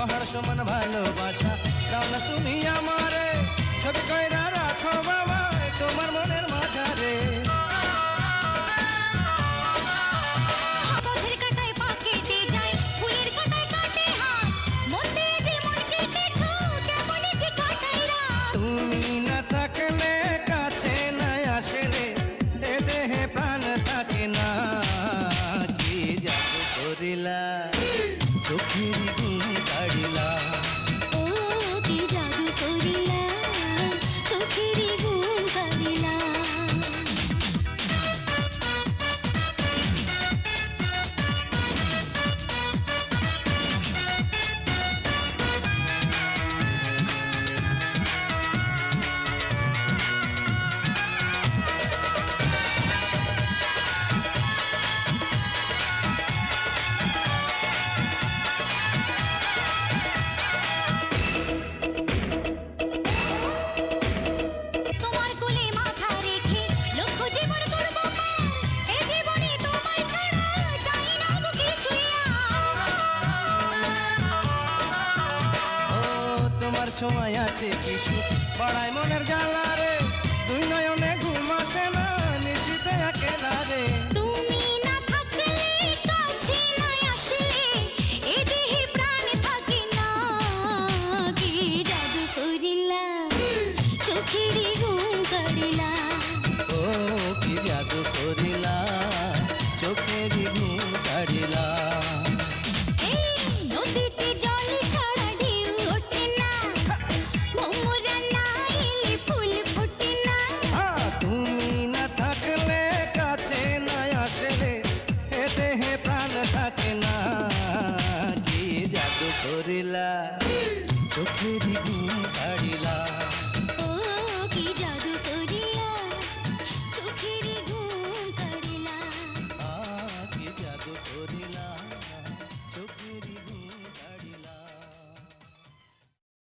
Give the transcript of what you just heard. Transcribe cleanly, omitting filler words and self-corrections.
পাহাড় সমান ভালোবাসা দাও না তুমি আমারে, ছবি কইরা রাখো বাবা তোমার মনের মাঝারে। তুমি না থাকলে কাছে নাই আসলে এ দেহে প্রাণ থাকে না, কি জাদু করিলা চোখের ঘুম কাড়িলা। ও কি জাদু করিলা চোখের ঘুম কাড়িলা। সময় আছে কিছু বাড়াই মনের জ্বালা রে, তুই নয়নে ঘুম আসে না নিশিতে একেলা রে। তুমি না থাকলে কাছে না আসলে এ দেহে প্রাণ থাকে না, কি জাদু করিলা চোখের ঘুম কাড়িলা। ও কি জাদু করিলা চোখের ঘুম কাড়িলা। থাকে না কি জাদু করিলা চোখের ঘুম কাড়িলা।